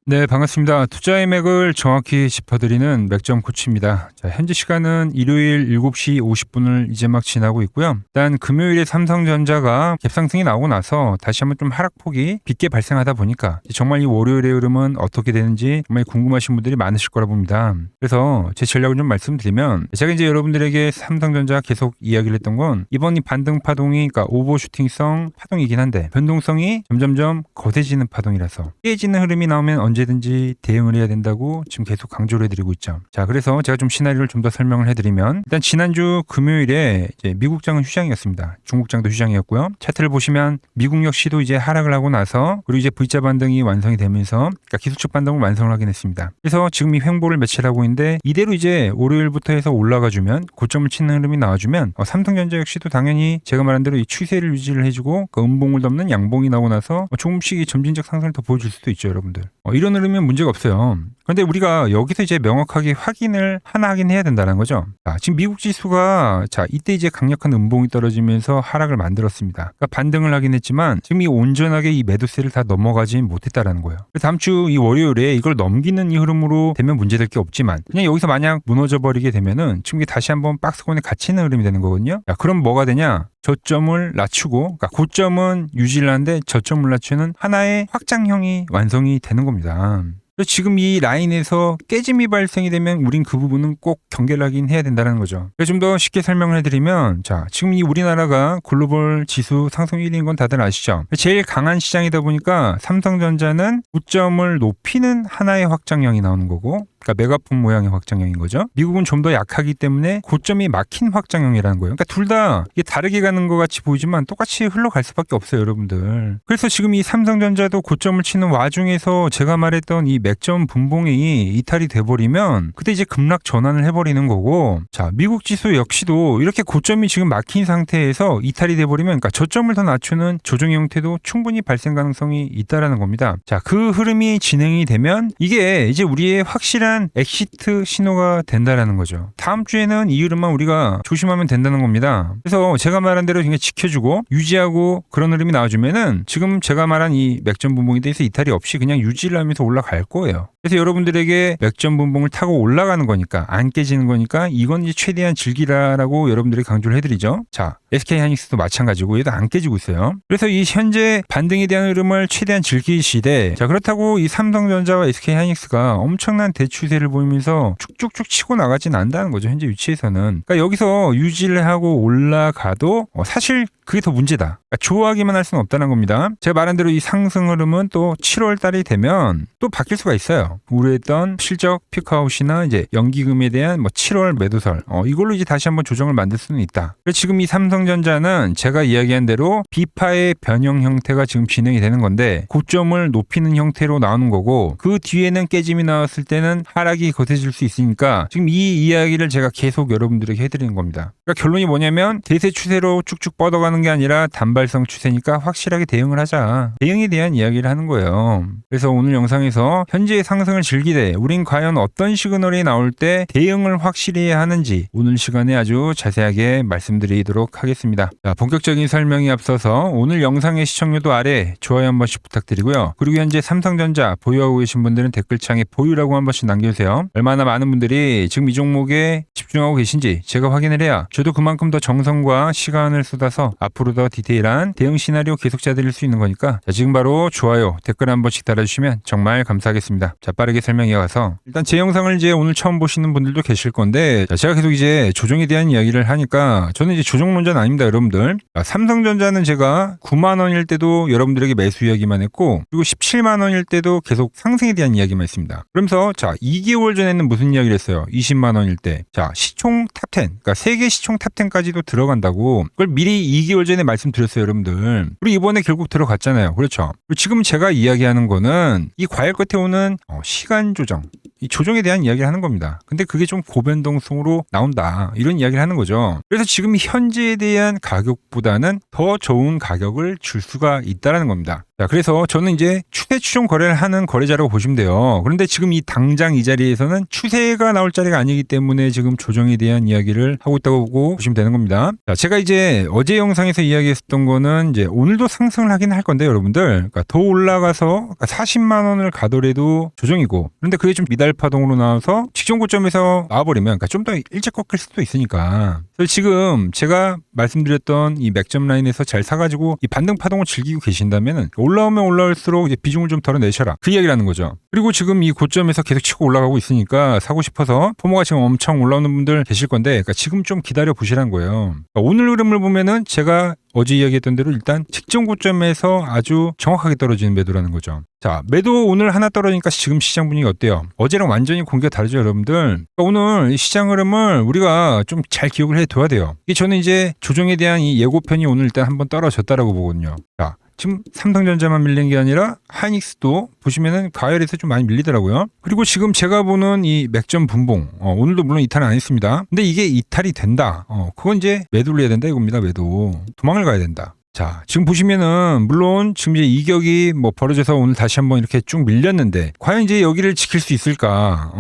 네, 반갑습니다. 투자의 맥을 정확히 짚어드리는 맥점 코치입니다. 자, 현재 시간은 일요일 7시 50분을 이제 막 지나고 있고요. 일단 금요일에 삼성전자가 갭상승이 나오고 나서 다시 한번 좀 하락폭이 빚게 발생하다 보니까 정말 이 월요일의 흐름은 어떻게 되는지 정말 궁금하신 분들이 많으실 거라 봅니다. 그래서 제 전략을 좀 말씀드리면, 제가 이제 여러분들에게 삼성전자 계속 이야기를 했던 건 이번 이 반등 파동이 그러니까 오버슈팅성 파동이긴 한데 변동성이 점점점 거세지는 파동이라서 깨지는 흐름이 나오면 언제든지 대응을 해야 된다고 지금 계속 강조를 해드리고 있죠. 자, 그래서 제가 좀 시나리오를 좀 더 설명을 해드리면, 일단 지난주 금요일에 이제 미국장은 휴장이었습니다. 중국장도 휴장이었고요. 차트를 보시면 미국 역시도 이제 하락을 하고 나서 그리고 이제 V자 반등이 완성이 되면서 그러니까 기술적 반등을 완성을 하긴 했습니다. 그래서 지금 이 횡보를 며칠 하고 있는데 이대로 이제 월요일부터 해서 올라가주면 고점을 치는 흐름이 나와주면 삼성전자 역시도 당연히 제가 말한 대로 이 추세를 유지를 해주고 그 음봉을 덮는 양봉이 나오고 나서 조금씩 이 점진적 상승을 더 보여줄 수도 있죠, 여러분들. 이런 흐름이면 문제가 없어요. 그런데 우리가 여기서 이제 명확하게 확인을 하긴 해야 된다는 거죠. 자, 지금 미국 지수가 이때 이제 강력한 음봉이 떨어지면서 하락을 만들었습니다. 그러니까 반등을 하긴 했지만 지금 이 온전하게 이 매도세를 다 넘어가지 못했다라는 거예요. 다음 주 이 월요일에 이걸 넘기는 이 흐름으로 되면 문제될 게 없지만 그냥 여기서 만약 무너져 버리게 되면은 지금 이게 다시 한번 박스권에 갇히는 흐름이 되는 거거든요. 자, 그럼 뭐가 되냐? 저점을 낮추고, 그러니까 고점은 유지를 하는데 저점을 낮추는 하나의 확장형이 완성이 되는 겁니다. 지금 이 라인에서 깨짐이 발생이 되면 우린 그 부분은 꼭 경계를 하긴 해야 된다는 거죠. 좀 더 쉽게 설명을 해드리면, 자, 지금 이 우리나라가 글로벌 지수 상승 1위인 건 다들 아시죠? 제일 강한 시장이다 보니까 삼성전자는 고점을 높이는 하나의 확장형이 나오는 거고, 그러니까 메가폰 모양의 확장형인 거죠. 미국은 좀 더 약하기 때문에 고점이 막힌 확장형이라는 거예요. 그러니까 둘 다 이게 다르게 가는 것 같이 보이지만 똑같이 흘러갈 수밖에 없어요, 여러분들. 그래서 지금 이 삼성전자도 고점을 치는 와중에서 제가 말했던 이 맥점 분봉이 이탈이 돼버리면 그때 이제 급락 전환을 해버리는 거고, 자, 미국 지수 역시도 이렇게 고점이 지금 막힌 상태에서 이탈이 돼버리면 그러니까 저점을 더 낮추는 조정의 형태도 충분히 발생 가능성이 있다라는 겁니다. 자, 그 흐름이 진행이 되면 이게 이제 우리의 확실한 엑시트 신호가 된다라는 거죠. 다음 주에는 이 흐름만 우리가 조심하면 된다는 겁니다. 그래서 제가 말한 대로 그냥 지켜주고 유지하고 그런 흐름이 나와주면은 지금 제가 말한 이 맥점 분봉에 대해서 이탈이 없이 그냥 유지를 하면서 올라갈 거예요. 그래서 여러분들에게 맥점 분봉을 타고 올라가는 거니까, 안 깨지는 거니까 이건 이제 최대한 즐기라라고 여러분들에게 강조를 해드리죠. 자, SK하이닉스도 마찬가지고 얘도 안 깨지고 있어요. 그래서 이 현재 반등에 대한 흐름을 최대한 즐기시되, 자, 그렇다고 이 삼성전자와 SK하이닉스가 엄청난 대추세를 보이면서 쭉쭉쭉 치고 나가진 않는다는 거죠, 현재 위치에서는. 그러니까 여기서 유지를 하고 올라가도 사실 그게 더 문제다. 그러니까 좋아하기만 할 수는 없다는 겁니다. 제가 말한 대로 이 상승 흐름은 또 7월 달이 되면 또 바뀔 수가 있어요. 우려했던 실적 피크아웃이나 이제 연기금에 대한 7월 매도설, 이걸로 이제 다시 한번 조정을 만들 수는 있다. 그래서 지금 이 삼성전자는 제가 이야기한 대로 비파의 변형 형태가 지금 진행이 되는 건데 고점을 높이는 형태로 나오는 거고, 그 뒤에는 깨짐이 나왔을 때는 하락이 거세질 수 있으니까 지금 이 이야기를 제가 계속 여러분들에게 해드리는 겁니다. 그러니까 결론이 뭐냐면 대세 추세로 쭉쭉 뻗어가는 게 아니라 단발성 추세니까 확실하게 대응을 하자. 대응에 대한 이야기를 하는 거예요. 그래서 오늘 영상에서 현재의 상승을 즐기되 우린 과연 어떤 시그널이 나올 때 대응을 확실히 해야 하는지 오늘 시간에 아주 자세하게 말씀드리도록 하겠습니다. 자, 본격적인 설명에 앞서서 오늘 영상의 시청료도 아래 좋아요 한 번씩 부탁드리고요. 그리고 현재 삼성전자 보유하고 계신 분들은 댓글창에 보유라고 한 번씩 남겨주세요. 얼마나 많은 분들이 지금 이 종목에 집중하고 계신지 제가 확인을 해야 저도 그만큼 더 정성과 시간을 쏟아서 앞으로 더 디테일한 대응 시나리오 계속 짜드릴 수 있는 거니까, 자, 지금 바로 좋아요, 댓글 한 번씩 달아주시면 정말 감사하겠습니다. 자, 빠르게 설명해 가서 일단 제 영상을 이제 오늘 처음 보시는 분들도 계실 건데, 자, 제가 계속 이제 조정에 대한 이야기를 하니까 저는 이제 조정론자는 아닙니다, 여러분들. 자, 삼성전자는 제가 9만 원일 때도 여러분들에게 매수 이야기만 했고, 그리고 17만 원일 때도 계속 상승에 대한 이야기만 했습니다. 그러면서 자, 2개월 전에는 무슨 이야기를 했어요? 20만 원일 때. 자, 시총 탑10, 그러니까 세계 시총 탑10까지도 들어간다고 그걸 미리 2개월 전에 말씀드렸어요, 여러분들. 그리고 이번에 결국 들어갔잖아요. 그렇죠? 그리고 지금 제가 이야기하는 거는 이 과열 끝에 오는 시간 조정, 이 조정에 대한 이야기를 하는 겁니다. 근데 그게 좀 고변동성으로 나온다. 이런 이야기를 하는 거죠. 그래서 지금 현재에 대한 가격보다는 더 좋은 가격을 줄 수가 있다라는 겁니다. 자, 그래서 저는 이제 추세 추종 거래를 하는 거래자라고 보시면 돼요. 그런데 지금 이 당장 이 자리에서는 추세가 나올 자리가 아니기 때문에 지금 조정에 대한 이야기를 하고 있다고 보시면 되는 겁니다. 자, 제가 이제 어제 영상에서 이야기했었던 거는 이제 오늘도 상승을 하긴 할 건데 여러분들, 그러니까 더 올라가서 40만 원을 가더라도 조정이고, 그런데 그게 좀 미달 파동으로 나와서 직전 고점에서 나와버리면, 그러니까 좀 더 일찍 꺾일 수도 있으니까. 그래서 지금 제가 말씀드렸던 이 맥점 라인에서 잘 사가지고 이 반등 파동을 즐기고 계신다면은 올라오면 올라올수록 이제 비중을 좀 덜어내셔라, 그 이야기라는 거죠. 그리고 지금 이 고점에서 계속 치고 올라가고 있으니까 사고 싶어서 포모가 지금 엄청 올라오는 분들 계실 건데, 그러니까 지금 좀 기다려 보시라는 거예요. 그러니까 오늘 흐름을 보면은 제가 어제 이야기했던 대로 일단 직전 고점에서 아주 정확하게 떨어지는 매도라는 거죠. 자, 매도 오늘 하나 떨어지니까 지금 시장 분위기 어때요? 어제랑 완전히 공기가 다르죠, 여러분들? 그러니까 오늘 시장 흐름을 우리가 좀 잘 기억을 해둬야 돼요. 이게 저는 이제 조정에 대한 이 예고편이 오늘 일단 한번 떨어졌다라고 보거든요. 자, 지금 삼성전자만 밀린 게 아니라 하이닉스도 보시면은 가열에서 좀 많이 밀리더라고요. 그리고 지금 제가 보는 이 맥점 분봉, 오늘도 물론 이탈은 안 했습니다. 근데 이게 이탈이 된다. 그건 이제 매도를 해야 된다 이겁니다. 매도. 도망을 가야 된다. 자, 지금 보시면은 물론 지금 이제 이격이 뭐 벌어져서 오늘 다시 한번 이렇게 쭉 밀렸는데 과연 이제 여기를 지킬 수 있을까?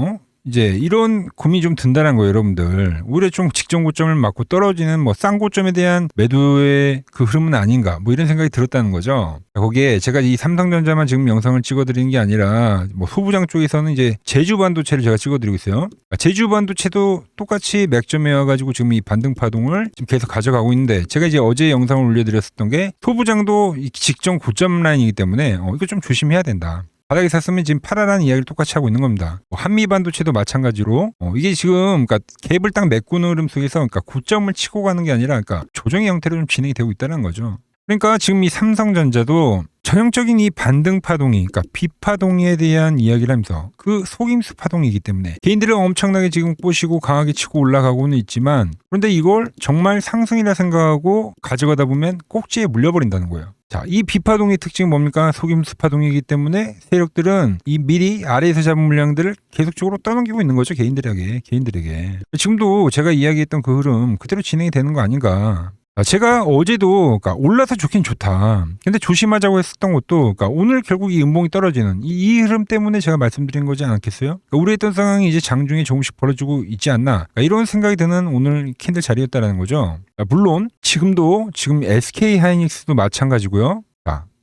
이제 이런 고민이 좀 든다는 거예요, 여러분들. 오히려 좀 직전 고점을 맞고 떨어지는 뭐 싼 고점에 대한 매도의 그 흐름은 아닌가, 뭐 이런 생각이 들었다는 거죠. 거기에 제가 이 삼성전자만 지금 영상을 찍어드리는 게 아니라 뭐 소부장 쪽에서는 이제 제주 반도체를 제가 찍어드리고 있어요. 제주 반도체도 똑같이 맥점에 와가지고 지금 이 반등 파동을 지금 계속 가져가고 있는데, 제가 이제 어제 영상을 올려드렸었던 게 소부장도 이 직전 고점 라인이기 때문에 이거 좀 조심해야 된다. 바닥에 샀으면 지금 팔아라는 이야기를 똑같이 하고 있는 겁니다. 한미 반도체도 마찬가지로 이게 지금 그러니까 갭을 딱 메꾸는 흐름 속에서 그러니까 고점을 치고 가는 게 아니라 그러니까 조정의 형태로 좀 진행이 되고 있다는 거죠. 그러니까 지금 이 삼성전자도 전형적인 이 반등 파동이, 그러니까 비파동에 대한 이야기를 하면서 그 속임수 파동이기 때문에 개인들은 엄청나게 지금 꼬시고 강하게 치고 올라가고는 있지만, 그런데 이걸 정말 상승이라 생각하고 가져가다 보면 꼭지에 물려버린다는 거예요. 자, 이 비파동의 특징이 뭡니까? 속임수 파동이기 때문에 세력들은 이 미리 아래에서 잡은 물량들을 계속적으로 떠넘기고 있는 거죠. 개인들에게. 지금도 제가 이야기했던 그 흐름 그대로 진행이 되는 거 아닌가. 제가 어제도 그러니까 올라서 좋긴 좋다. 근데 조심하자고 했었던 것도 그러니까 오늘 결국 이 음봉이 떨어지는 이 흐름 때문에 제가 말씀드린 거지 않겠어요? 그러니까 우려했던 상황이 이제 장중에 조금씩 벌어지고 있지 않나. 그러니까 이런 생각이 드는 오늘 캔들 자리였다라는 거죠. 물론 지금 SK 하이닉스도 마찬가지고요.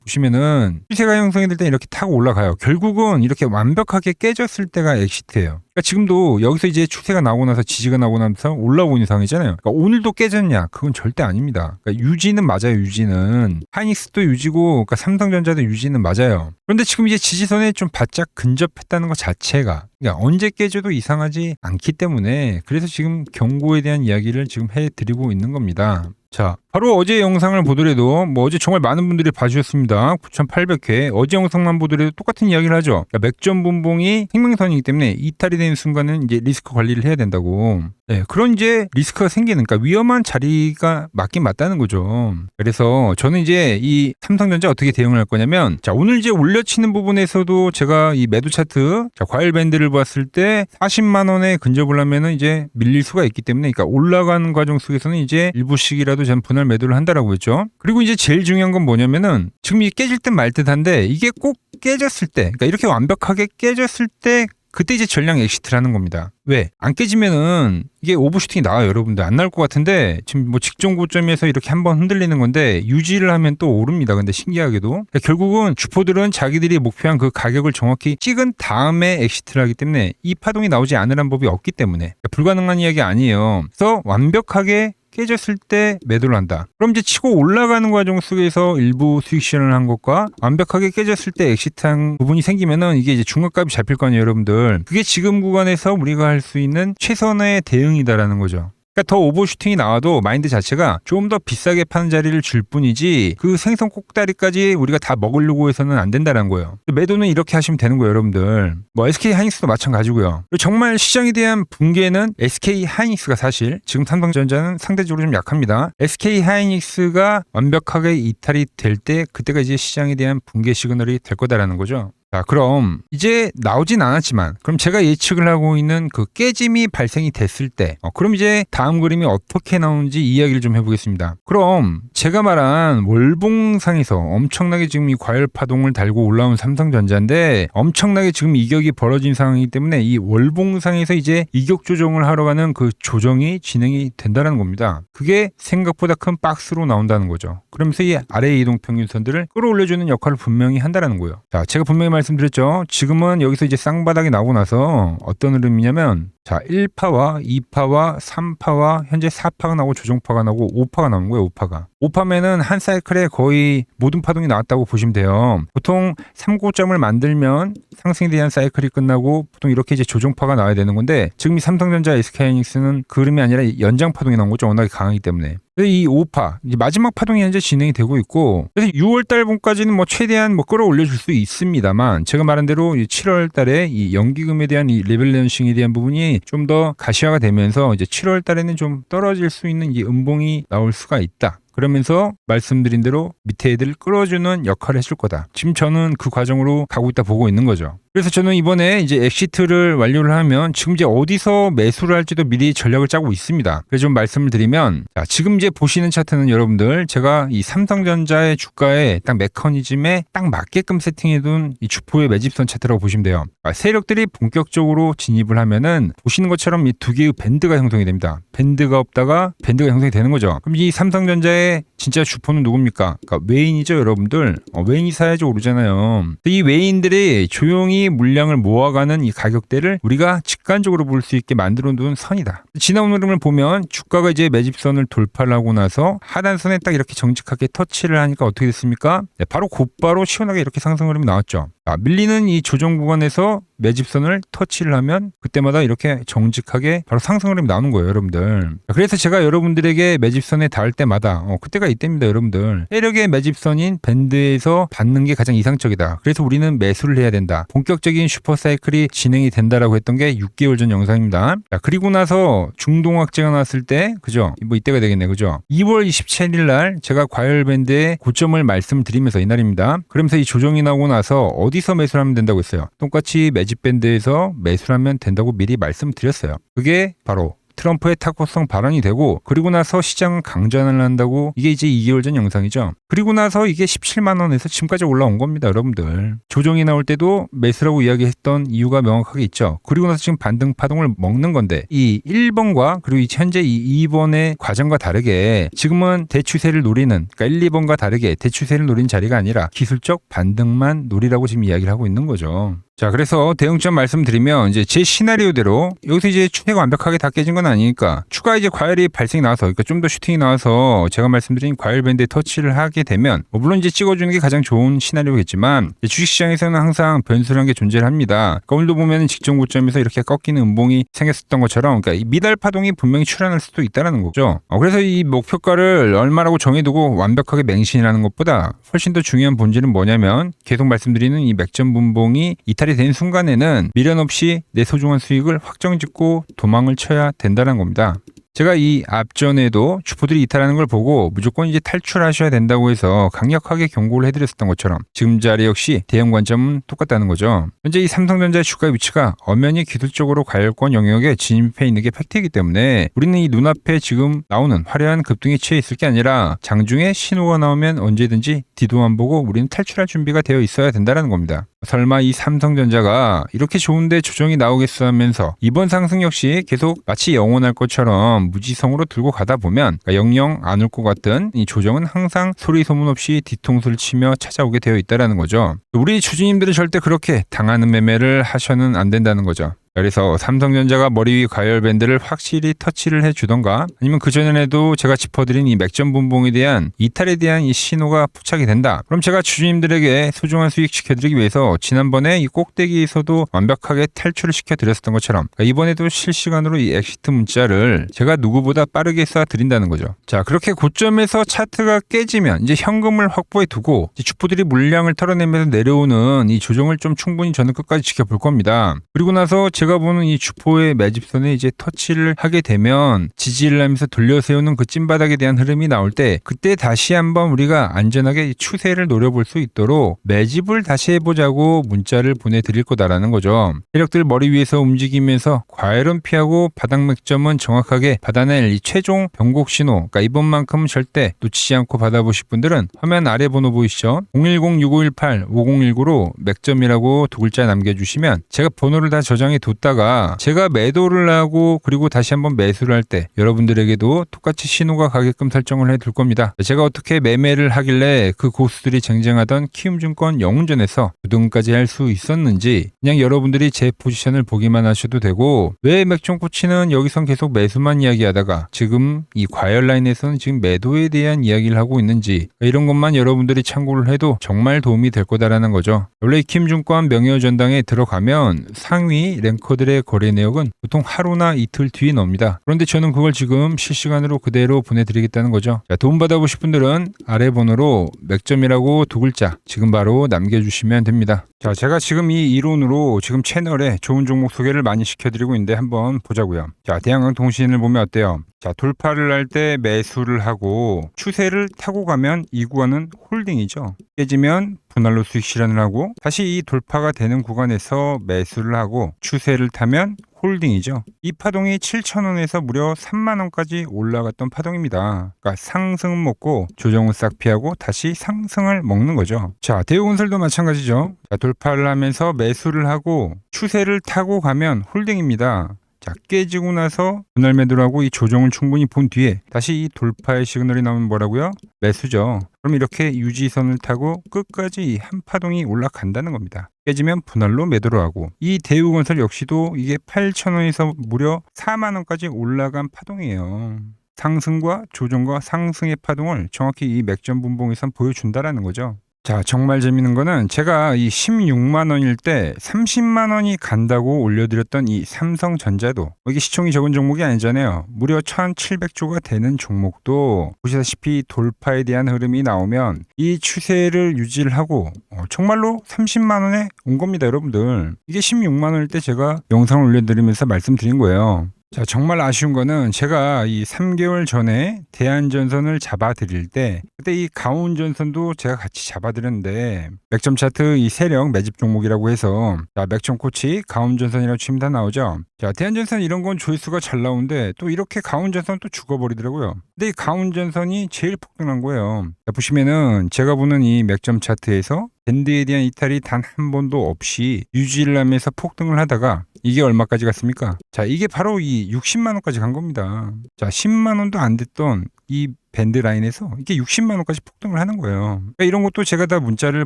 보시면은 추세가 형성이 될 때 이렇게 타고 올라가요. 결국은 이렇게 완벽하게 깨졌을 때가 엑시트예요. 그러니까 지금도 여기서 이제 추세가 나오고 나서 지지가 나오고 나서 올라오고 있는 상황이잖아요. 그러니까 오늘도 깨졌냐? 그건 절대 아닙니다. 그러니까 유지는 맞아요. 유지는 하이닉스도 유지고, 그러니까 삼성전자도 유지는 맞아요. 그런데 지금 이제 지지선에 좀 바짝 근접했다는 것 자체가, 그러니까 언제 깨져도 이상하지 않기 때문에, 그래서 지금 경고에 대한 이야기를 지금 해드리고 있는 겁니다. 자, 바로 어제 영상을 보더라도 뭐 어제 정말 많은 분들이 봐주셨습니다. 9,800회. 어제 영상만 보더라도 똑같은 이야기를 하죠. 그러니까 맥점 분봉이 생명선이기 때문에 이탈이 되는 순간은 이제 리스크 관리를 해야 된다고. 네, 그런 이제 리스크가 생기는, 그러니까 위험한 자리가 맞긴 맞다는 거죠. 그래서 저는 이제 이 삼성전자 어떻게 대응을 할 거냐면, 자, 오늘 이제 올려치는 부분에서도 제가 이 매도 차트, 자, 과열 밴드를 봤을 때 40만 원에 근접을 하면은 이제 밀릴 수가 있기 때문에, 그러니까 올라가는 과정 속에서는 이제 일부씩이라도 전 분할 매도를 한다라고 했죠. 그리고 이제 제일 중요한 건 뭐냐면은 지금 이게 깨질 듯 말 듯한데 이게 꼭 깨졌을 때, 그러니까 이렇게 완벽하게 깨졌을 때 그때 이제 전량 엑시트를 하는 겁니다. 왜? 안 깨지면은 이게 오버슈팅이 나와요, 여러분들. 안 나올 것 같은데 지금 뭐 직전 고점에서 이렇게 한번 흔들리는 건데 유지를 하면 또 오릅니다. 근데 신기하게도. 그러니까 결국은 주포들은 자기들이 목표한 그 가격을 정확히 찍은 다음에 엑시트를 하기 때문에 이 파동이 나오지 않으란 법이 없기 때문에, 그러니까 불가능한 이야기 아니에요. 그래서 완벽하게 깨졌을 때 매도를 한다. 그럼 이제 치고 올라가는 과정 속에서 일부 수익 실현을 한 것과 완벽하게 깨졌을 때 엑시트한 부분이 생기면은 이게 이제 중간값이 잡힐 거 아니에요, 여러분들. 그게 지금 구간에서 우리가 할 수 있는 최선의 대응이다라는 거죠. 그러니까 더 오버슈팅이 나와도 마인드 자체가 좀 더 비싸게 파는 자리를 줄 뿐이지 그 생선 꼭다리까지 우리가 다 먹으려고 해서는 안 된다는 거예요. 매도는 이렇게 하시면 되는 거예요, 여러분들. 뭐 SK 하이닉스도 마찬가지고요. 정말 시장에 대한 붕괴는 SK 하이닉스가 사실 지금 삼성전자는 상대적으로 좀 약합니다. SK 하이닉스가 완벽하게 이탈이 될 때 그때가 이제 시장에 대한 붕괴 시그널이 될 거다라는 거죠. 자, 그럼 이제 나오진 않았지만 그럼 제가 예측을 하고 있는 그 깨짐이 발생이 됐을 때 그럼 이제 다음 그림이 어떻게 나오는지 이야기를 좀 해보겠습니다. 그럼 제가 말한 월봉상에서 엄청나게 지금 이 과열 파동을 달고 올라온 삼성전자인데 엄청나게 지금 이격이 벌어진 상황이기 때문에 이 월봉상에서 이제 이격 조정을 하러 가는 그 조정이 진행이 된다는 겁니다. 그게 생각보다 큰 박스로 나온다는 거죠. 그러면서 이 아래 이동평균선들을 끌어올려주는 역할을 분명히 한다는 거예요. 자, 제가 분명히 말씀드렸죠. 지금은 여기서 이제 쌍바닥이 나오고 나서 어떤 흐름이냐면 자, 1파와 2파와 3파와 현재 4파가 나오고 조정파가 나오고 5파가 나오는 거예요. 5파가. 5파면은 한 사이클에 거의 모든 파동이 나왔다고 보시면 돼요. 보통 3고점을 만들면 상승에 대한 사이클이 끝나고 보통 이렇게 이제 조정파가 나와야 되는 건데 지금 이 삼성전자 SK하이닉스는 그 흐름이 아니라 연장 파동이 나온 거죠. 워낙에 강하기 때문에. 이 5파 이제 마지막 파동이 현재 진행이 되고 있고 그래서 6월달 분까지는 뭐 최대한 뭐 끌어올려줄 수 있습니다만 제가 말한 대로 7월달에 이 연기금에 대한 이 리밸런싱에 대한 부분이 좀 더 가시화가 되면서 이제 7월달에는 좀 떨어질 수 있는 이 음봉이 나올 수가 있다. 그러면서 말씀드린 대로 밑에 애들을 끌어주는 역할을 해줄 거다. 지금 저는 그 과정으로 가고 있다 보고 있는 거죠. 그래서 저는 이번에 이제 엑시트를 완료를 하면 지금 이제 어디서 매수를 할지도 미리 전략을 짜고 있습니다. 그래서 좀 말씀을 드리면 자, 지금 이제 보시는 차트는 여러분들 제가 이 삼성전자의 주가에 딱 메커니즘에 딱 맞게끔 세팅해둔 이 주포의 매집선 차트라고 보시면 돼요. 세력들이 본격적으로 진입을 하면은 보시는 것처럼 이 두 개의 밴드가 형성이 됩니다. 밴드가 없다가 밴드가 형성이 되는 거죠. 그럼 이 삼성전자의 진짜 주포는 누굽니까? 그러니까 외인이죠, 여러분들. 외인이 사야지 오르잖아요. 이 외인들이 조용히 물량을 모아가는 이 가격대를 우리가 직관적으로 볼 수 있게 만들어 놓은 선이다. 지나온 흐름을 보면 주가가 이제 매집선을 돌파를 하고 나서 하단선에 딱 이렇게 정직하게 터치를 하니까 어떻게 됐습니까? 네, 바로 곧바로 시원하게 이렇게 상승 흐름이 나왔죠. 밀리는 이 조정 구간에서 매집선을 터치를 하면 그때마다 이렇게 정직하게 바로 상승 흐름이 나오는 거예요, 여러분들. 그래서 제가 여러분들에게 매집선에 닿을 때마다 그때가 이때입니다, 여러분들. 세력의 매집선인 밴드에서 받는 게 가장 이상적이다. 그래서 우리는 매수를 해야 된다. 본격적인 슈퍼사이클이 진행이 된다라고 했던 게 6개월 전 영상입니다. 자, 그리고 나서 중동학제가 나왔을 때, 그죠? 뭐 이때가 되겠네, 그죠? 2월 27일 날 제가 과열밴드의 고점을 말씀드리면서 이날입니다. 그러면서 이 조정이 나오고 나서 어디서 매수를 하면 된다고 했어요? 똑같이 매집밴드에서 매수를 하면 된다고 미리 말씀드렸어요. 그게 바로 트럼프의 타코성 발언이 되고 그리고 나서 시장은 강전을 한다고 이게 이제 2개월 전 영상이죠. 그리고 나서 이게 17만 원에서 지금까지 올라온 겁니다, 여러분들. 조정이 나올 때도 매수라고 이야기했던 이유가 명확하게 있죠. 그리고 나서 지금 반등 파동을 먹는 건데 이 1번과 그리고 현재 이 2번의 과정과 다르게 지금은 대추세를 노리는 그러니까 1, 2번과 다르게 대추세를 노린 자리가 아니라 기술적 반등만 노리라고 지금 이야기를 하고 있는 거죠. 자, 그래서 대응점 말씀드리면 이제 제 시나리오대로 여기서 이제 추세가 완벽하게 다 깨진 건 아니니까 추가 이제 과열이 발생이 나와서 그러니까 좀 더 슈팅이 나와서 제가 말씀드린 과열 밴드에 터치를 하게 되면 물론 이제 찍어주는 게 가장 좋은 시나리오겠지만 주식시장에서는 항상 변수라는 게 존재를 합니다. 그러니까 오늘도 보면 직전 고점에서 이렇게 꺾이는 음봉이 생겼었던 것처럼 그러니까 이 미달 파동이 분명히 출현할 수도 있다는 거죠. 그래서 이 목표가를 얼마라고 정해두고 완벽하게 맹신이라는 것보다 훨씬 더 중요한 본질은 뭐냐면 계속 말씀드리는 이 맥점 분봉이 이탈이 된 순간에는 미련 없이 내 소중한 수익을 확정짓고 도망을 쳐야 된다는 겁니다. 제가 이 앞전에도 주포들이 이탈하는 걸 보고 무조건 이제 탈출하셔야 된다고 해서 강력하게 경고를 해드렸었던 것처럼 지금 자리 역시 대응 관점은 똑같다는 거죠. 현재 이 삼성전자의 주가 위치가 엄연히 기술적으로 과열권 영역에 진입해 있는 게 팩트이기 때문에 우리는 이 눈앞에 지금 나오는 화려한 급등에 취해 있을 게 아니라 장중에 신호가 나오면 언제든지 뒤도 안 보고 우리는 탈출할 준비가 되어 있어야 된다는 겁니다. 설마 이 삼성전자가 이렇게 좋은데 조정이 나오겠어 하면서 이번 상승 역시 계속 마치 영원할 것처럼 무지성으로 들고 가다 보면 영영 안 올 것 같은 이 조정은 항상 소리 소문 없이 뒤통수를 치며 찾아오게 되어 있다는 거죠. 우리 주주님들은 절대 그렇게 당하는 매매를 하셔는 안 된다는 거죠. 그래서 삼성전자가 머리 위 과열 밴드를 확실히 터치를 해주던가 아니면 그전에도 제가 짚어드린 이 맥점 분봉에 대한 이탈에 대한 이 신호가 포착이 된다. 그럼 제가 주주님들에게 소중한 수익 지켜드리기 위해서 지난번에 이 꼭대기에서도 완벽하게 탈출을 시켜드렸었던 것처럼 이번에도 실시간으로 이 엑시트 문자를 제가 누구보다 빠르게 쏴드린다는 거죠. 자, 그렇게 고점에서 차트가 깨지면 이제 현금을 확보해 두고 주포들이 물량을 털어내면서 내려오는 이 조정을 좀 충분히 저는 끝까지 지켜볼 겁니다. 그리고 나서 제가 제가 보는 이 주포의 매집선에 이제 터치를 하게 되면 지지를 하면서 돌려세우는 그 찐바닥에 대한 흐름이 나올 때 그때 다시 한번 우리가 안전하게 추세를 노려볼 수 있도록 매집을 다시 해보자고 문자를 보내드릴 거다라는 거죠. 세력들 머리 위에서 움직이면서 과열은 피하고 바닥 맥점은 정확하게 받아낼 이 최종 변곡 신호, 그러니까 이번만큼은 절대 놓치지 않고 받아보실 분들은 화면 아래 번호 보이시죠? 010-6518-5019로 맥점이라고 두 글자 남겨주시면 제가 번호를 다 저장해 뒀다가 제가 매도를 하고 그리고 다시 한번 매수를 할 때 여러분들에게도 똑같이 신호가 가게끔 설정을 해둘 겁니다. 제가 어떻게 매매를 하길래 그 고수들이 쟁쟁하던 키움증권 영운전에서 9등까지 할 수 있었는지 그냥 여러분들이 제 포지션을 보기만 하셔도 되고 왜 맥점 코치는 여기선 계속 매수만 이야기하다가 지금 이 과열 라인에서는 지금 매도에 대한 이야기를 하고 있는지 이런 것만 여러분들이 참고를 해도 정말 도움이 될 거다라는 거죠. 원래 키움증권 명예전당에 들어가면 상위 랭커들의 거래 내역은 보통 하루나 이틀 뒤에 나옵니다. 그런데 저는 그걸 지금 실시간으로 그대로 보내드리겠다는 거죠. 자, 도움 받아보실 분들은 아래 번호로 맥점이라고 두 글자 지금 바로 남겨주시면 됩니다. 자, 제가 지금 이 이론으로 지금 채널에 좋은 종목 소개를 많이 시켜드리고 있는데 한번 보자고요. 자, 대한항공통신을 보면 어때요? 자, 돌파를 할 때 매수를 하고 추세를 타고 가면 이 구간은 홀딩이죠. 깨지면 분할로 수익 실현을 하고 다시 이 돌파가 되는 구간에서 매수를 하고 추세를 타면 홀딩이죠. 이 파동이 7,000원에서 무려 3만원까지 올라갔던 파동입니다. 그러니까 상승은 먹고 조정은 싹 피하고 다시 상승을 먹는 거죠. 자, 대우건설도 마찬가지죠. 자, 돌파를 하면서 매수를 하고 추세를 타고 가면 홀딩입니다. 자, 깨지고 나서 분할 매도를 하고 이 조정을 충분히 본 뒤에 다시 이 돌파의 시그널이 나오면 뭐라고요? 매수죠. 그럼 이렇게 유지선을 타고 끝까지 한 파동이 올라간다는 겁니다. 깨지면 분할로 매도를 하고 이 대우건설 역시도 이게 8,000원에서 무려 4만원까지 올라간 파동이에요. 상승과 조정과 상승의 파동을 정확히 이 맥점 분봉에서 보여준다라는 거죠. 자, 정말 재밌는 거는 제가 이 16만 원일 때 30만 원이 간다고 올려드렸던 이 삼성전자도 이게 시총이 적은 종목이 아니잖아요. 무려 1,700조가 되는 종목도 보시다시피 돌파에 대한 흐름이 나오면 이 추세를 유지를 하고 정말로 30만 원에 온 겁니다, 여러분들. 이게 16만 원일 때 제가 영상을 올려드리면서 말씀드린 거예요. 자, 정말 아쉬운 거는 제가 이 3개월 전에 대한전선을 잡아드릴 때 그때 이 가온전선도 제가 같이 잡아드렸는데 맥점 차트 이 세력 매집 종목이라고 해서 자, 맥점 코치 가온전선이라고 치면 다 나오죠. 자, 대한전선 이런 건 조회수가 잘 나오는데 또 이렇게 가온전선 또 죽어버리더라고요. 근데 이 가온전선이 제일 폭등한 거예요. 자, 보시면은 제가 보는 이 맥점 차트에서 밴드에 대한 이탈이 단 한 번도 없이 유지를 하면서 폭등을 하다가 이게 얼마까지 갔습니까? 자, 이게 바로 이 60만 원까지 간 겁니다. 자, 10만 원도 안 됐던 이 밴드 라인에서 이게 60만 원까지 폭등을 하는 거예요. 그러니까 이런 것도 제가 다 문자를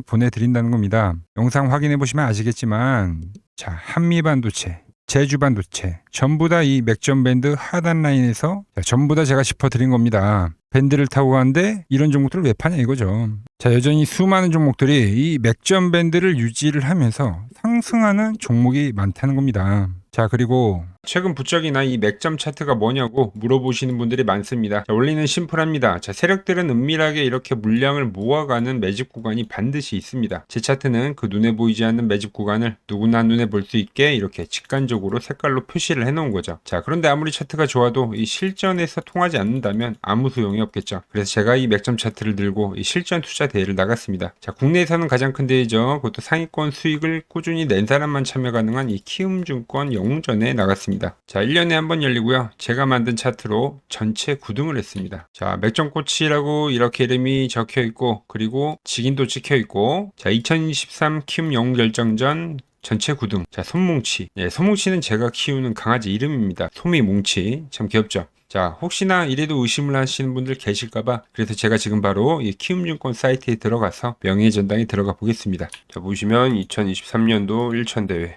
보내드린다는 겁니다. 영상 확인해 보시면 아시겠지만 자, 한미반도체, 제주반도체 전부 다 이 맥점 밴드 하단 라인에서 전부 다 제가 짚어드린 겁니다. 밴드를 타고 가는데 이런 종목들을 왜 파냐 이거죠. 자, 여전히 수많은 종목들이 이 맥점 밴드를 유지를 하면서 상승하는 종목이 많다는 겁니다. 자, 그리고 최근 부쩍이나 이 맥점 차트가 뭐냐고 물어보시는 분들이 많습니다. 자, 원리는 심플합니다. 자, 세력들은 은밀하게 이렇게 물량을 모아가는 매집 구간이 반드시 있습니다. 제 차트는 그 눈에 보이지 않는 매집 구간을 누구나 눈에 볼 수 있게 이렇게 직관적으로 색깔로 표시를 해놓은 거죠. 자, 그런데 아무리 차트가 좋아도 이 실전에서 통하지 않는다면 아무 소용이 없겠죠. 그래서 제가 이 맥점 차트를 들고 이 실전 투자 대회를 나갔습니다. 자, 국내에서는 가장 큰 대회죠. 그것도 상위권 수익을 꾸준히 낸 사람만 참여 가능한 이 키움증권 영웅전에 나갔습니다. 자, 1년에 한 번 열리고요. 제가 만든 차트로 전체 9등을 했습니다. 자, 맥점 코치라고 이렇게 이름이 적혀 있고 그리고 직인도 찍혀 있고 자, 2023 키움 영웅 결정전 전체 9등. 자, 솜뭉치. 네, 솜뭉치는 제가 키우는 강아지 이름입니다. 솜이뭉치. 참 귀엽죠? 자, 혹시나 이래도 의심을 하시는 분들 계실까봐 그래서 제가 지금 바로 이 키움증권 사이트에 들어가서 명예전당에 들어가 보겠습니다. 자, 보시면 2023년도 1천대회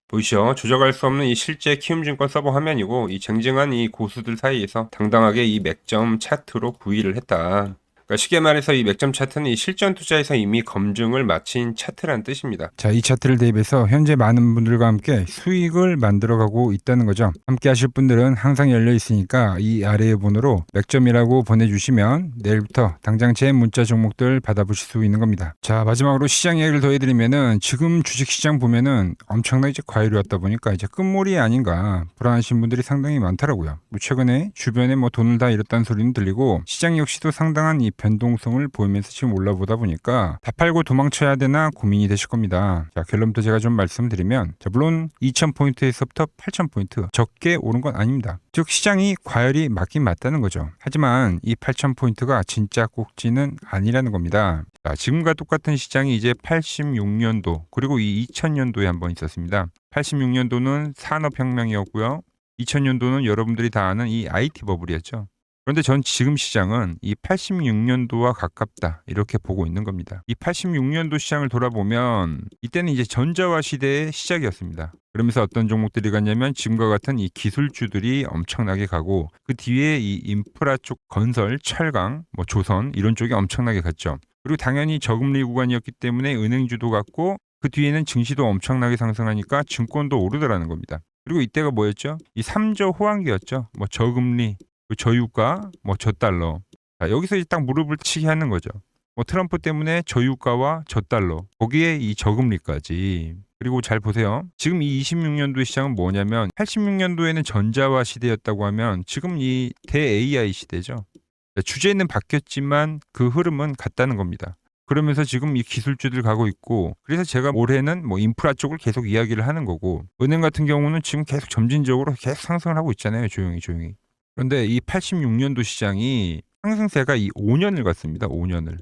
보이시죠? 조작할 수 없는 이 실제 키움증권 서버 화면이고 이 쟁쟁한 이 고수들 사이에서 당당하게 이 맥점 차트로 구위를 했다. 그러니까 쉽게 말해서 이 맥점 차트는 이 실전 투자에서 이미 검증을 마친 차트란 뜻입니다. 자, 이 차트를 대입해서 현재 많은 분들과 함께 수익을 만들어가고 있다는 거죠. 함께 하실 분들은 항상 열려 있으니까 이 아래의 번호로 맥점이라고 보내주시면 내일부터 당장 제 문자 종목들 받아보실 수 있는 겁니다. 자, 마지막으로 시장 이야기를 더 해드리면은 지금 주식시장 보면은 엄청나게 이제 과열이 왔다 보니까 이제 끝물이 아닌가 불안하신 분들이 상당히 많더라고요. 뭐 최근에 주변에 뭐 돈을 다 잃었다는 소리는 들리고 시장 역시도 상당한 이 변동성을 보이면서 지금 올라보다 보니까 다 팔고 도망쳐야 되나 고민이 되실 겁니다. 자, 결론부터 제가 좀 말씀드리면, 자, 물론 2000포인트에서부터 8000포인트 적게 오른 건 아닙니다. 즉 시장이 과열이 맞긴 맞다는 거죠. 하지만 이 8000포인트가 진짜 꼭지는 아니라는 겁니다. 자, 지금과 똑같은 시장이 이제 86년도 그리고 이 2000년도에 한번 있었습니다. 86년도는 산업혁명이었고요. 2000년도는 여러분들이 다 아는 이 IT 버블이었죠. 그런데 전 지금 시장은 이 86년도와 가깝다 이렇게 보고 있는 겁니다. 이 86년도 시장을 돌아보면 이때는 이제 전자화 시대의 시작이었습니다. 그러면서 어떤 종목들이 갔냐면 지금과 같은 이 기술주들이 엄청나게 가고 그 뒤에 이 인프라 쪽 건설, 철강, 뭐 조선 이런 쪽이 엄청나게 갔죠. 그리고 당연히 저금리 구간이었기 때문에 은행주도 갔고 그 뒤에는 증시도 엄청나게 상승하니까 증권도 오르더라는 겁니다. 그리고 이때가 뭐였죠? 이 3조 호황기였죠. 뭐 저금리, 저유가, 뭐 저달러. 자, 여기서 이제 딱 무릎을 치게 하는 거죠. 뭐 트럼프 때문에 저유가와 저달러, 거기에 이 저금리까지. 그리고 잘 보세요. 지금 이 26년도 시장은 뭐냐면 86년도에는 전자화 시대였다고 하면 지금 이 대 AI 시대죠. 주제는 바뀌었지만 그 흐름은 같다는 겁니다. 그러면서 지금 이 기술주들 가고 있고, 그래서 제가 올해는 뭐 인프라 쪽을 계속 이야기를 하는 거고, 은행 같은 경우는 지금 계속 점진적으로 계속 상승을 하고 있잖아요. 조용히. 그런데 이 86년도 시장이 상승세가 이 5년을 갔습니다. 5년을.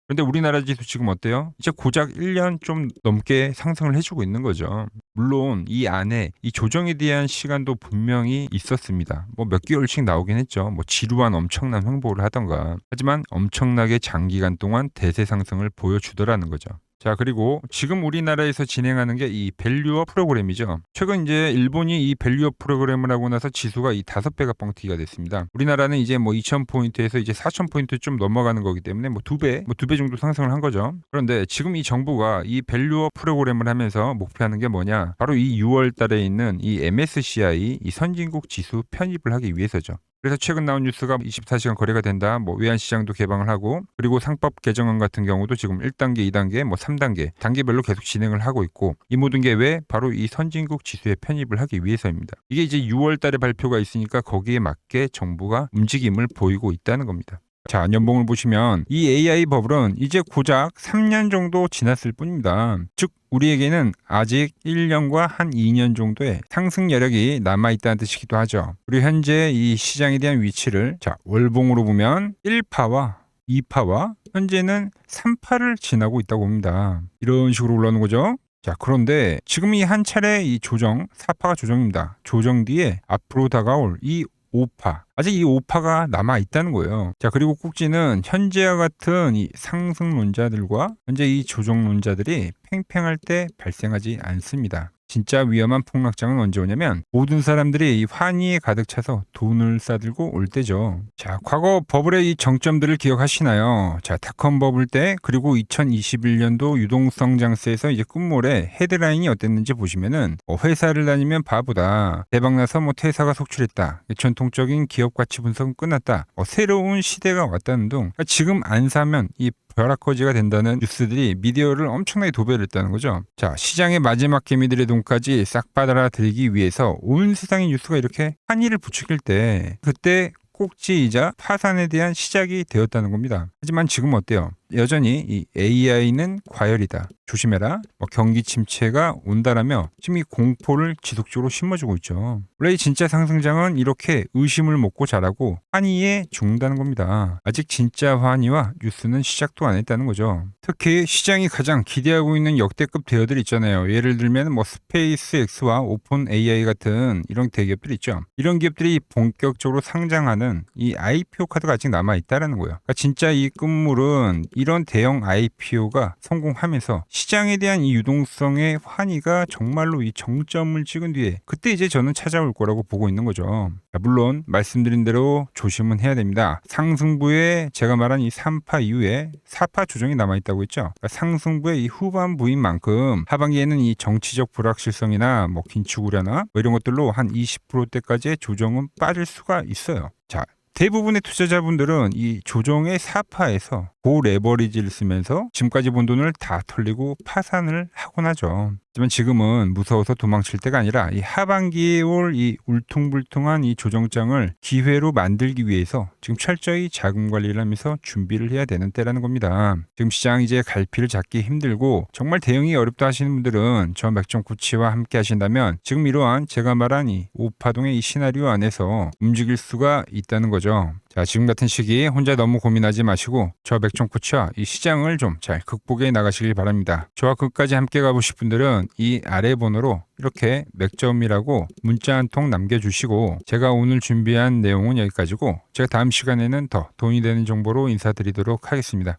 그런데 우리나라 지수 지금 어때요? 이제 고작 1년 좀 넘게 상승을 해주고 있는 거죠. 물론 이 안에 이 조정에 대한 시간도 분명히 있었습니다. 뭐 몇 개월씩 나오긴 했죠. 뭐 지루한 엄청난 횡보를 하던가. 하지만 엄청나게 장기간 동안 대세 상승을 보여주더라는 거죠. 자, 그리고 지금 우리나라에서 진행하는 게 이 밸류업 프로그램이죠. 최근 이제 일본이 이 밸류업 프로그램을 하고 나서 지수가 이 5배가 뻥튀기가 됐습니다. 우리나라는 이제 뭐 2000포인트에서 이제 4000포인트 좀 넘어가는 거기 때문에 뭐 2배 정도 상승을 한 거죠. 그런데 지금 이 정부가 이 밸류업 프로그램을 하면서 목표하는 게 뭐냐? 바로 이 6월 달에 있는 이 MSCI 이 선진국 지수 편입을 하기 위해서죠. 그래서 최근 나온 뉴스가 24시간 거래가 된다. 뭐 외환시장도 개방을 하고, 그리고 상법 개정안 같은 경우도 지금 1단계, 2단계, 뭐 3단계 단계별로 계속 진행을 하고 있고, 이 모든 게 왜? 바로 이 선진국 지수에 편입을 하기 위해서입니다. 이게 이제 6월 달에 발표가 있으니까 거기에 맞게 정부가 움직임을 보이고 있다는 겁니다. 자, 연봉을 보시면 이 AI 버블은 이제 고작 3년 정도 지났을 뿐입니다. 즉 우리에게는 아직 1년과 한 2년 정도의 상승 여력이 남아있다는 뜻이기도 하죠. 그리고 현재 이 시장에 대한 위치를 자, 월봉으로 보면 1파와 2파와 현재는 3파를 지나고 있다고 봅니다. 이런 식으로 올라오는 거죠. 자, 그런데 지금 이 한 차례 이 조정, 4파가 조정입니다. 조정 뒤에 앞으로 다가올 이 5파. 아직 이 5파가 남아 있다는 거예요. 자, 그리고 꼭지는 현재와 같은 이 상승론자들과 현재 이 조정론자들이 팽팽할 때 발생하지 않습니다. 진짜 위험한 폭락장은 언제 오냐면 모든 사람들이 이 환희에 가득 차서 돈을 싸들고 올 때죠. 자, 과거 버블의 이 정점들을 기억하시나요? 자, 닷컴 버블 때 그리고 2021년도 유동성 장세에서 이제 끝물에 헤드라인이 어땠는지 보시면은 회사를 다니면 바보다. 대박나서 뭐 퇴사가 속출했다. 전통적인 기업 가치 분석은 끝났다. 새로운 시대가 왔다는 등 그러니까 지금 안 사면 이 벼락거지가 된다는 뉴스들이 미디어를 엄청나게 도배를 했다는 거죠. 자, 시장의 마지막 개미들의 돈까지 싹 빨아들이기 위해서 온 세상의 뉴스가 이렇게 한이를 부추길 때 그때 꼭지이자 파산에 대한 시작이 되었다는 겁니다. 하지만 지금 어때요? 여전히 이 AI는 과열이다. 조심해라. 경기 침체가 온다라며 지금 이 공포를 지속적으로 심어주고 있죠. 원래 이 진짜 상승장은 이렇게 의심을 먹고 자라고 환희에 죽는다는 겁니다. 아직 진짜 환희와 뉴스는 시작도 안 했다는 거죠. 특히 시장이 가장 기대하고 있는 역대급 대여들 있잖아요. 예를 들면 뭐 스페이스X와 오픈 AI 같은 이런 대기업들 있죠. 이런 기업들이 본격적으로 상장하는 이 IPO 카드가 아직 남아 있다라는 거예요. 그러니까 진짜 이 끝물은 이런 대형 IPO가 성공하면서 시장에 대한 이 유동성의 환희가 정말로 이 정점을 찍은 뒤에 그때 이제 저는 찾아올 거라고 보고 있는 거죠. 물론 말씀드린 대로 조심은 해야 됩니다. 상승부에 제가 말한 이 3파 이후에 4파 조정이 남아있다고 했죠. 그러니까 상승부의 이 후반부인 만큼 하반기에는 이 정치적 불확실성이나 뭐 긴축 우려나 뭐 이런 것들로 한 20%대까지의 조정은 빠질 수가 있어요. 자, 대부분의 투자자분들은 이 조정의 4파에서 고레버리지를 쓰면서 지금까지 본 돈을 다 털리고 파산을 하곤 하죠. 하지만 지금은 무서워서 도망칠 때가 아니라 이 하반기에 올 이 울퉁불퉁한 이 조정장을 기회로 만들기 위해서 지금 철저히 자금 관리를 하면서 준비를 해야 되는 때라는 겁니다. 지금 시장 이제 갈피를 잡기 힘들고 정말 대응이 어렵다 하시는 분들은 저 맥점코치와 함께 하신다면 지금 이러한 제가 말한 이 오파동의 이 시나리오 안에서 움직일 수가 있다는 거죠. 자, 지금 같은 시기에 혼자 너무 고민하지 마시고 저 맥점코치와 이 시장을 좀 잘 극복해 나가시길 바랍니다. 저와 끝까지 함께 가보실 분들은 이 아래 번호로 이렇게 맥점이라고 문자 한 통 남겨주시고 제가 오늘 준비한 내용은 여기까지고 제가 다음 시간에는 더 돈이 되는 정보로 인사드리도록 하겠습니다.